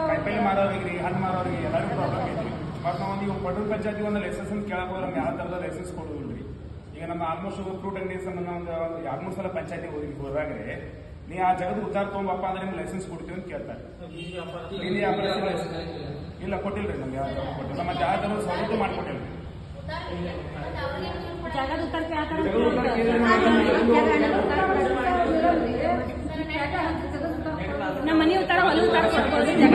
ಕಾಯಿಪಲ್ಲೆ ಮಾರೋರಿಗೆ ಹಣ್ಣು ಮಾರೋರಿಗೆ ಎಲ್ಲರಿಗೂ ಪ್ರಾಬ್ಲಮ್ ಐತಿ. ಮತ್ತು ನಾವು ನೀವು ಪಟ್ಟಣ ಪಂಚಾಯತಿ ಒಂದು ಲೈಸೆನ್ಸ್ ಕೇಳಕ್ಕೆ ಹೋದ್ರೆ ಯಾವ ಥರದ ಲೈಸೆನ್ಸ್ ಕೊಡೋದಿಲ್ಲ ರೀ. ಈಗ ನಮ್ಮ ಆಲ್ಮೋಸ್ಟ್ ಫ್ರೂಟ್ ಅಂಗಡಿ ಸಂಬಂಧ ಒಂದು 2-3 ಸಲ ಪಂಚಾಯತಿ ಹೋದಾಗ್ರೆ ನೀ ಆ ಜಗದ ಉದ್ದಾರ ತೊಗೊಂಬಪ್ಪ ಅಂದ್ರೆ ನಿಮ್ಗೆ ಲೈಸೆನ್ಸ್ ಕೊಡ್ತೀವಿ ಅಂತ ಕೇಳ್ತಾರೆ. ಇಲ್ಲಿ ಇಲ್ಲ ಕೊಟ್ಟಿಲ್ರಿ ನಮ್ಗೆ ಯಾವ ಥರ ಕೊಟ್ಟಿಲ್ಲ. ಮತ್ತೆ ಯಾವ ಥರ ಸವಲತ್ತು ಮಾಡಿಕೊಟ್ಟಿಲ್ಲ. ನಮ್ಮ ಮನೆ ಉತ್ತರ ಹೊಲ ಉತ್ತರ ಕೊಡ್ಬೋದು, ಜಗ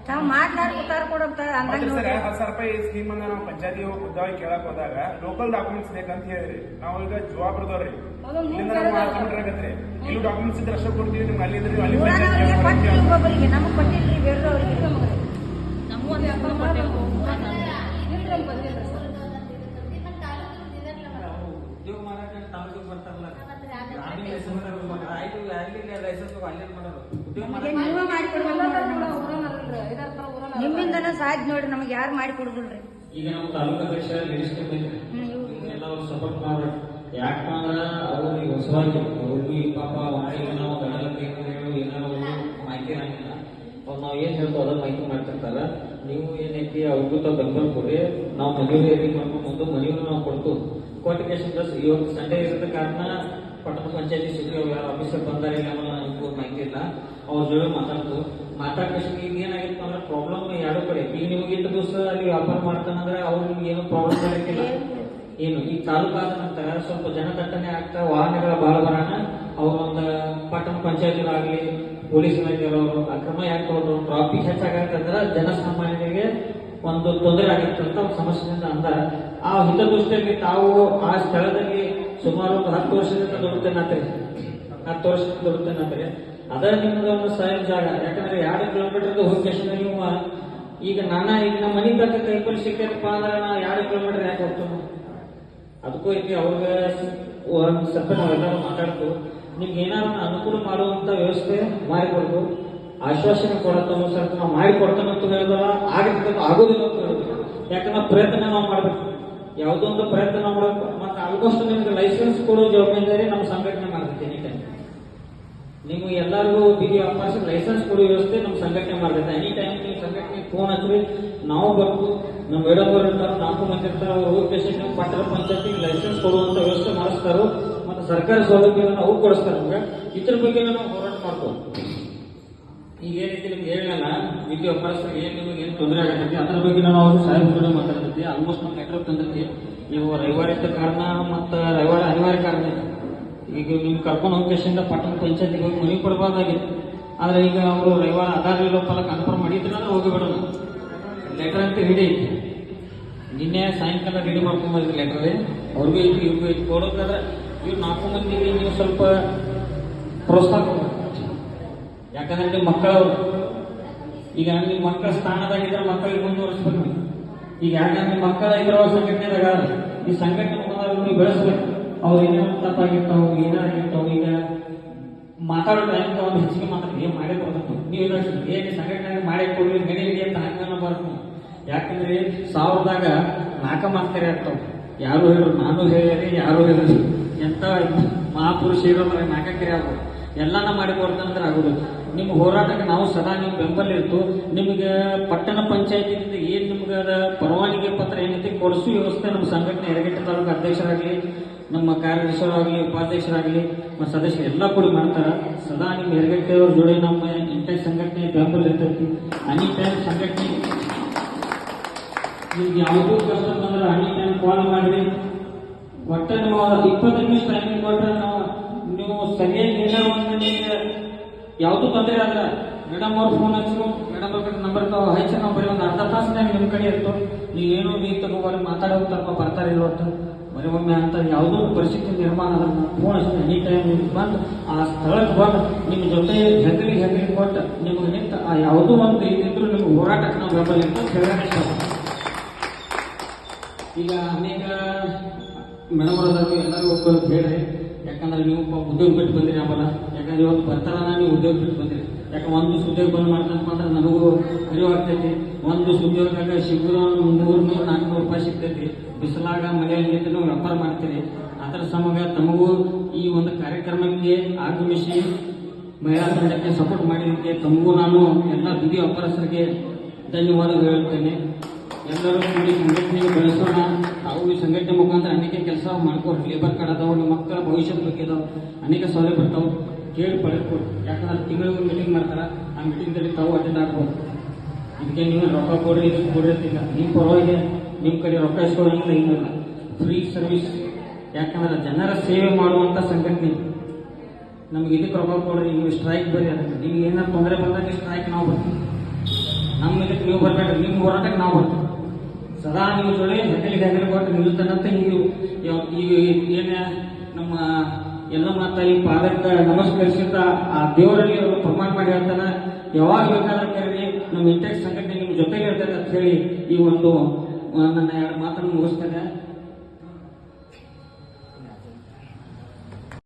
ನಾವು ಮಾತನಾಡಿ ಉತ್ತರ ಕೊಡುತ್ತಾರೆ. 10,000 ರೂಪಾಯಿ ಸ್ಕೀಮ್ ಅನ್ನ ನಾವು ಪಂಚಾಯತಿ ಉದ್ಯೋಗ ಕೇಳಕ್ ಹೋದಾಗ ಲೋಕಲ್ ಡಾಕ್ಯುಮೆಂಟ್ಸ್ ಬೇಕಂತ ಹೇಳಿದ್ರಿ. ನಾವು ಈಗ ಜವಾಬ್ದಾರಿ ಇಲ್ಲಿಂದ ಆಗತ್ರಿ. ಇಲ್ಲಿ ಡಾಕ್ಯುಮೆಂಟ್ಸ್ ಇದ್ರೆ ಅಷ್ಟೇ ಕೊಡ್ತೀವಿ. ನಿಮ್ಗೆ ಅಲ್ಲಿ ಇದ್ರೆ ಅಲ್ಲಿ ನಮಗೆ ಕೊಟ್ಟಿಲ್ರಿ, ಬೇರೆದವ್ರಿಗೆ ಉದ್ಯೋಗ ಮಾಡಕ್ಕೆ ತಾಲೂಕಿಗೆ ಬರ್ತಾರಲ್ಲ, ಆಯ್ತು ಅಲ್ಲಿ ಲೈಸೆನ್ಸ್ ಅಲ್ಲೇ ಮಾಡೋದು. ನಿಮ್ಮಿಂದನೇ ಸಾಧ್ಯ ನೋಡ್ರಿ, ನಮಗೆ ಯಾರು ಮಾಡಿ ಕೊಡುದಿಲ್ರಿ. ಈಗ ನಮ್ಮ ತಾಲೂಕು ಅಧ್ಯಕ್ಷ ಎಲ್ಲ ಸಪೋರ್ಟ್ ಮಾಡ್ರಿ. ಯಾಕಂದ್ರೆ ಅವ್ರಿಗೆ ಹೊಸವಾಗಿ ಅವ್ರಿಗೆ ಪಾಪ ಈಗ ನಾವು ಗಣಲಕ್ಕೆ ಏನಾರು ಮಾಹಿತಿ ಇರಂಗಿಲ್ಲ. ಅವ್ರು ನಾವು ಏನ್ ಹೇಳ್ತೋ ಅದ ಮಾಹಿತಿ ಮಾಡ್ತಿರ್ತಾರ. ನೀವು ಏನೈತಿ ಅವ್ರಿಗೂ ತಾವು ಬೆಂಬಲ ಕೊಡಿ. ನಾವು ಮನೆಯವ್ರು ಏರಿ ಮಾಡ್ಕೊಂಡು ಮನೆಯವ್ರು ನಾವು ಕೊಡ್ತು ಕೊಟ್ಟ ಕೇಶನ್ ಪ್ಲಸ್ ಇವತ್ತು ಸಂಡೇ ಇರೋದ ಕಾರಣ ಪಟ್ಟಣ ಪಂಚಾಯತಿ ಸಿಟಿ ಯಾರು ಆಫೀಸರ್ ಬಂದಾರೆ ನಮ್ಗೆ ಮಾಹಿತಿ ಇಲ್ಲ. ಅವ್ರ ಜೊತೆ ಮಾತಾಡ್ಕೇಶನ್ ಈಗ ಏನಾಗಿತ್ತು ಅಂದ್ರೆ ಪ್ರಾಬ್ಲಮ್ ಎರಡು ಕಡೆ. ಈಗ ನಿಮ್ಗೆ ಇಷ್ಟು ದಿವಸ ಅಲ್ಲಿ ವ್ಯಾಪಾರ ಮಾಡ್ತಾನಂದ್ರೆ ಅವ್ರಿಗೆ ಏನು ಪ್ರಾಬ್ಲಮ್ ಬರೋಕ್ಕಿಲ್ಲ. ಏನು ಈಗ ತಾಲೂಕು ಆದ ನಂತರ ಸ್ವಲ್ಪ ಜನದಟ್ಟಣೆ ಆಗ್ತಾ ವಾಹನಗಳ ಬಹಳ ಬರೋಣ ಅವ್ರೊಂದು ಪಟ್ಟಣ ಪಂಚಾಯತಿಗಳಾಗ್ಲಿ ಪೊಲೀಸ್ ಇಲಾಖೆಯವರು ಅಕ್ರಮ ಯಾಕೆ ತಗೊಂಡ್ರು ಟ್ರಾಫಿಕ್ ಹೆಚ್ಚಾಗತ್ತಂದ್ರೆ ಜನಸಾಮಾನ್ಯರಿಗೆ ಒಂದು ತೊಂದರೆ ಆಗಿತ್ತು ಅಂತ ಸಮಸ್ಯೆಯಿಂದ ಅಂದ ಆ ಹಿತದೃಷ್ಟಿಯಲ್ಲಿ ತಾವು ಆ ಸ್ಥಳದಲ್ಲಿ ಸುಮಾರು 10 ವರ್ಷದಿಂದ ದುಡುತ್ತೇನಾತ್ರಿ. 10 ವರ್ಷದಿಂದ ದುಡುತ್ತೇನಾತ್ರಿ. ಅದ ನಿಮ್ಗೆ ಒಂದು ಸ್ವಯಂ ಜಾಗ. ಯಾಕಂದ್ರೆ 2 ಕಿಲೋಮೀಟರ್ ಹೋಗಿ ನೀವು ಈಗ ಈಗ ನಮ್ಮ ಮನೆ ತಕ್ಕ ಕೈಪಲ್ಲಿ ಸಿಕ್ಕಪ್ಪ ಅಂದ್ರೆ ನಾ 2 ಕಿಲೋಮೀಟರ್ ಯಾಕೆ ಹೋಗ್ತೇನೆ. ಅದಕ್ಕೂ ಐತಿ ಅವ್ರಿಗೆ ಒಂದು ಸ್ವಲ್ಪ ನಾವೆಲ್ಲರೂ ಮಾತಾಡ್ತು. ನಿಮ್ಗೆ ಏನಾದ್ರು ಅನುಕೂಲ ಮಾಡುವಂತ ವ್ಯವಸ್ಥೆ ಮಾಡಿಕೊಡ್ತು. ಆಶ್ವಾಸನೆ ಕೊಡತ್ತ ಸ್ವಲ್ಪ ನಾವು ಮಾಡಿಕೊಡ್ತೇನೆ ಅಂತ ಹೇಳಿದಲ್ಲ, ಆಗೋದಿಲ್ಲ ಅಂತ ಹೇಳಿದ್ರು. ಯಾಕಂದ್ರೆ ಪ್ರಯತ್ನ ನಾವು ಮಾಡ್ಬೇಕು. ಯಾವುದೋ ಒಂದು ಪ್ರಯತ್ನ ನಾವು ಮಾಡ್ಬೇಕು. ಮತ್ತೆ ಆಲ್ಮೋಸ್ಟ್ ನಿಮ್ಗೆ ಲೈಸೆನ್ಸ್ ಕೊಡೋ ಜವಾಬ್ದಾರಿ ನಮ್ಮ ಸಂಘಟನೆ ಮಾಡ್ತೈತೆ. ಎನಿ ಟೈಮ್ ನಿಮ್ಗೆ ಎಲ್ಲರಿಗೂ ಬೀದಿ ವ್ಯಾಪಾರಕ್ಕೆ ಲೈಸೆನ್ಸ್ ಕೊಡೋ ವ್ಯವಸ್ಥೆ ನಮ್ಮ ಸಂಘಟನೆ ಮಾಡ್ತೈತೆ. ಎನಿ ಟೈಮ್ ನೀವು ಸಂಘಟನೆ ಫೋನ್ ಹಚ್ಚಿರಿ, ನಾವು ಬರ್ತು. ನಮ್ಮ ಮೇಡಮ್ ಅವರು ಇರ್ತಾರೆ, 4 ಮಂದಿ ಇರ್ತಾರೆ. ಅವ್ರು ಹೋಗಿ ಪಟ್ಟಣ ಪಂಚಾಯತಿಗೆ ಲೈಸೆನ್ಸ್ ಕೊಡುವಂತ ವ್ಯವಸ್ಥೆ ಮಾಡಿಸ್ತಾರೋ ಮತ್ತೆ ಸರ್ಕಾರಿ ಸೌಲಭ್ಯಗಳನ್ನು ಅವ್ರು ಕೊಡಿಸ್ತಾರೆ. ನಮ್ಗೆ ಇದ್ರ ಬಗ್ಗೆ ನಾವು ಹೋರಾಟ ಮಾಡ್ಬೋದು. ಈಗ ಏನೈತಿ ನಿಮ್ಗೆ ಹೇಳಲ್ಲ ಬೀದಿ ವ್ಯಾಪಾರಸ್ಥರಿಗೆ ಏನ್ ನಿಮಗೆ ಏನು ತೊಂದರೆ ಆಗತೈತಿ ಅದ್ರ ಬಗ್ಗೆ ನಾವು ಅವ್ರು ಸಾಹೇಬ್ ಕೂಡ ಮಾತಾಡ್ತೈತಿ. ಆಲ್ಮೋಸ್ಟ್ ನಮ್ಮ ಲೆಟರ್ ತಂದೈತಿ. ನೀವು ರವಿವಾರ ಇದ್ದ ಕಾರಣ ಮತ್ತು ರವಿವಾರ ಅನಿವಾರ್ಯ ಕಾರಣ ಈಗ ನೀವು ಕರ್ಕೊಂಡು ಹೋಗಿಂದ ಪಟ್ಟಣ ಪಂಚಾಯತಿಗೆ ಹೋಗಿ ಮನೆ ಕೊಡಬಾರ್ದಾಗಿತ್ತು. ಆದ್ರೆ ಈಗ ಅವರು ರವಿವಾರ ಅದಾರಿಲ್ಲೋ ಫಲ ಕನ್ಫರ್ಮ್ ಮಾಡಿದ್ರೆ ಹೋಗಿಬಿಡೋಣ. ಲೆಟರ್ ಅಂತ ರೆಡಿ ಐತಿ. ನಿನ್ನೆ ಸಾಯಂಕಾಲ ರೆಡಿ ಮಾಡ್ಕೊಂಡ್ಬಂದ್ರಿ ಲೆಟರ್. ಅವ್ರಿಗೂ ಐತಿ ಇವ್ರಿಗೂ ಐತಿ. ಕೊಡೋದಾದ್ರೆ ಇವ್ರು 4 ಮಂದಿಗೆ ನೀವು ಸ್ವಲ್ಪ ಪ್ರೋತ್ಸಾಹ ಕೊಡ್ಬೇಕು. ಯಾಕಂದ್ರೆ ನಿಮ್ಮ ಮಕ್ಕಳವ್ರು ಈಗ ನಿಮ್ಮ ಮಕ್ಕಳ ಸ್ಥಾನದಾಗಿದ್ರೆ ಮಕ್ಕಳಿಗೆ ಮುಂದುವರಿಸ್ಬೇಕು. ಈಗ ಯಾಕಂದ್ರೆ ನಿಮ್ಮ ಮಕ್ಕಳ ಇರೋ ಸಂಘಟನೆದಾಗ ಈ ಸಂಘಟನೆ ನೀವು ಬೆಳೆಸ್ಬೇಕು. ಅವ್ರು ಏನೇನು ತಪ್ಪಾಗಿರ್ತಾವ ಏನಾಗಿರ್ತಾವ. ಈಗ ಮಾತಾಡೋ ಟೈಮ್ ಒಂದು ಹೆಚ್ಚಿಗೆ ಮಾತಾಡ್ತೀವಿ ಏನ್ ಮಾಡೇ ಕೊಡ್ಬೇಕು. ನೀವು ಏನು ಸಂಘಟನೆ ಮಾಡೇ ಕೊಡ್ಲಿ ಗಣಿಗೆ ಅಂತ ಹಂಗನ ಬರ್ತೀವಿ. ಯಾಕಂದ್ರೆ 1000ದಾಗ 4 ಮಾತಾರಿ ಆಗ್ತಾವ. ಯಾರು ಹೇಳಿದ್ರು, ನಾನು ಹೇಳಿ ಯಾರು ಹೇಳಿದ್ರು. ಎಂತ ಮಹಾಪುರುಷ ಇರೋದ್ರೆ 4 ಕೆರೆ ಆಗ್ಬೋದು. ಎಲ್ಲಾನ ಮಾಡಿಕೊಡ್ತಂದ್ರೆ ಆಗೋದಿಲ್ಲ. ನಿಮ್ಮ ಹೋರಾಟಕ್ಕೆ ನಾವು ಸದಾ ನೀವು ಬೆಂಬಲ ಇರ್ತು. ನಿಮ್ಗೆ ಪಟ್ಟಣ ಪಂಚಾಯತಿಯಿಂದ ಏನ್ ನಿಮ್ಗೆ ಪರವಾನಗಿ ಪತ್ರ ಏನೈತಿ ಕೊಡಿಸೋ ವ್ಯವಸ್ಥೆ ನಮ್ಮ ಸಂಘಟನೆ ಯರಗಟ್ಟಿ ತಾಲೂಕು ಅಧ್ಯಕ್ಷರಾಗಲಿ ನಮ್ಮ ಕಾರ್ಯದರ್ಶಿಗಳಾಗಲಿ ಉಪಾಧ್ಯಕ್ಷರಾಗಲಿ ಮತ್ತು ಸದಸ್ಯರು ಎಲ್ಲ ಕೂಡ ಮಾಡ್ತಾರೆ. ಸದಾ ನಿಮ್ಮ ಯರಗಟ್ಟಿಯವ್ರ ಜೋಡಿ ನಮ್ಮ ಇಂಟರ್ ಸಂಘಟನೆ ಬೆಂಬಲ ಇರ್ತೈತಿ. ಅನಿ ಟೈಮ್ ಸಂಘಟನೆ ನಿಮ್ಗೆ ಯಾವುದೂ ಕಷ್ಟ ಬಂದ್ರೆ ಅನಿ ಟೈಮ್ ಕಾಲ್ ಮಾಡಿರಿ. ಒಟ್ಟ ನೀವು 20 ನಿಮಿಷ ಟೈಮಿಂಗ್ ಕೊಟ್ರೆ ನೀವು ಸರಿಯಾಗಿ ಏನಾರು ಒಂದು ನಿಮಗೆ ಯಾವುದು ತೊಂದರೆ ಆದ್ರೆ ಮೇಡಮ್ ಅವ್ರು ಫೋನ್ ಹಚ್ಚು. ಮೇಡಮ್ ಅವ್ರ ನಂಬರ್ ಹಚ್ಚಿ ನಾವು ಬರೀ ಒಂದು ಅರ್ಧ ತಾಸು ನಿಮ್ಮ ಕಡೆ ಇರ್ತು. ನೀವೇನು ನೀವು ತಗೋಬಾರಿ ಮಾತಾಡೋ ಸ್ವಲ್ಪ ಬರ್ತಾರೆ ಇಲ್ವತ್ತು ಬರೀ ಒಮ್ಮೆ ಅಂತ ಯಾವುದೋ ಪರಿಸ್ಥಿತಿ ನಿರ್ಮಾಣ ಆದ್ರೆ ಫೋನ್ ಹಚ್ಚಿ ಎನಿ ಟೈಮ್ ಬಂದು ಆ ಸ್ಥಳಕ್ಕೆ ಬಂದು ನಿಮ್ಮ ಜೊತೆ ಹೆಗಲಿ ಕೊಟ್ಟು ನಿಮಗೆ ನಿಂತ ಆ ಯಾವುದೋ ಒಂದು ಇದ್ರೂ ನಿಮ್ಗೆ ಹೋರಾಟಕ್ಕೆ ನಾವು ಬೆಂಬಲ ಇತ್ತು ಹೇಳಕ್ಕೆ. ಈಗ ಅನೇಕ ಮೇಡಮ್ ಅವರದಾದ್ರು ಎಲ್ಲರೂ ಒಬ್ಬರು ಹೇಳ್ರಿ. ಯಾಕಂದ್ರೆ ನೀವು ಉದ್ಯೋಗ ಬಿಟ್ಟು ಬಂದಿರಿ ಆಮೇಲೆ. ಯಾಕಂದ್ರೆ ಇವತ್ತು ಬರ್ತಾರ ನೀವು ಉದ್ಯೋಗ ಬಿಟ್ಟು ಬಂದಿರಿ. ಯಾಕೆ ಒಂದು ಸುದ್ದಿಗೆ ಬಂದ್ ಮಾಡ್ತಂತ ಅಂದ್ರೆ ನನಗೂ ಅರಿವು ಆಗ್ತೈತಿ. ಒಂದು ಸುದ್ದಿಯೊಳಗಾಗ ಸಿಗುದು 300-400 ರೂಪಾಯಿ ಸಿಗ್ತೈತಿ. ಬಿಸಿಲಾಗ ಮನೆಯಲ್ಲಿ ನಿಂತು ನಾವು ವ್ಯಾಪಾರ ಮಾಡ್ತೀವಿ. ಅದರ ಸಮಾಗ ತಮಗೂ ಈ ಒಂದು ಕಾರ್ಯಕ್ರಮಕ್ಕೆ ಆಗಮಿಸಿ ಮಹಿಳಾ ತಂಡಕ್ಕೆ ಸಪೋರ್ಟ್ ಮಾಡಿದ್ದಕ್ಕೆ ತಮಗೂ ನಾನು ಎಲ್ಲ ಬೀದಿ ವ್ಯಾಪಾರಸ್ಥರಿಗೆ ಧನ್ಯವಾದಗಳು ಹೇಳ್ತೇನೆ. ಎಲ್ಲರೂ ಕೂಡಿ ಸಂಘಟನೆಗೆ ಬೆಳೆಸೋಣ. ತಾವು ಈ ಸಂಘಟನೆ ಮುಖಾಂತರ ಅನೇಕ ಕೆಲಸ ಮಾಡ್ಕೊಡ್ರಿ. ಲೇಬರ್ ಕಾರ್ಡ್ ಅದಾವ, ನಿಮ್ಮ ಮಕ್ಕಳ ಭವಿಷ್ಯದ ಬಗ್ಗೆ ಅದಾವ, ಅನೇಕ ಸೌಲಭ್ಯ ಬರ್ತಾವೆ. ಕೇಳಿ ಪಡೆದುಕೊಡಿ. ಯಾಕಂದ್ರೆ ತಿಂಗಳಿಗೆ ಮೀಟಿಂಗ್ ಮಾಡ್ತಾರ, ಆ ಮೀಟಿಂಗ್ದಲ್ಲಿ ತಾವು ಅಟೆಂಡ್ ಆಗ್ಬೋದು. ಇದಕ್ಕೆ ನೀವು ರೊಕ್ಕ ಕೊಡ್ರಿ, ಇದಕ್ಕೆ ಕೊಡಿರ್ತೀಗ ನಿಮ್ಮ ಪರವಾಗಿ ನಿಮ್ಮ ಕಡೆ ರೊಕ್ಕ ಇಸ್ಕೊಳ್ಳೋಂಗಿಲ್ಲ, ಏನಿಲ್ಲ. Free service. ಯಾಕಂದ್ರೆ ಜನರ ಸೇವೆ ಮಾಡುವಂಥ ಸಂಘಟನೆ. ನಮ್ಗೆ ಇದಕ್ಕೆ ರೊಕ್ಕ ಕೊಡ್ರಿ, ನೀವು ಸ್ಟ್ರೈಕ್ ಬರ್ರಿ. ಅದಕ್ಕೆ ನಿಮ್ಗೆ ಏನಾದ್ರು ತೊಂದರೆ ಬಂದಾಗ ಸ್ಟ್ರೈಕ್ ನಾವು ಬರ್ತೀವಿ. ನಮ್ಮ ಇದಕ್ಕೆ ನೀವು ಬರಬೇಡ್ರಿ, ನಿಮ್ಮ ಹೋರಾಟಕ್ಕೆ ನಾವು ಬರ್ತೀವಿ. ಸದಾ ನೀವು ಜೋಡಿ ಹೆಗಲಿಗೆ ಕೊಟ್ಟು ನಿಲ್ತಾನಂತ ಈಗ ಏನ ನಮ್ಮ ಎಲ್ಲ ಮಾತಾಯಿ ಪಾದಕ್ಕೆ ನಮಸ್ಕರಿಸಿದ ಆ ದೇವರಲ್ಲಿ ಅವರು ಪ್ರಮಾಣ ಮಾಡಿ ಹೇಳ್ತಾನ, ಯಾವಾಗ ಬೇಕಾದ್ರೆ ಕರೀರಿ, ನಮ್ಮ ಇಂಟೆಕ್ಸ್ ಸಂಘಟನೆ ನಿಮ್ಮ ಜೊತೆಗೆ ಇರ್ತದೆ ಅಂತ ಹೇಳಿ ಈ ಒಂದು ನನ್ನ 2 ಮಾತನ್ನು ಮುಗಿಸ್ತೇನೆ.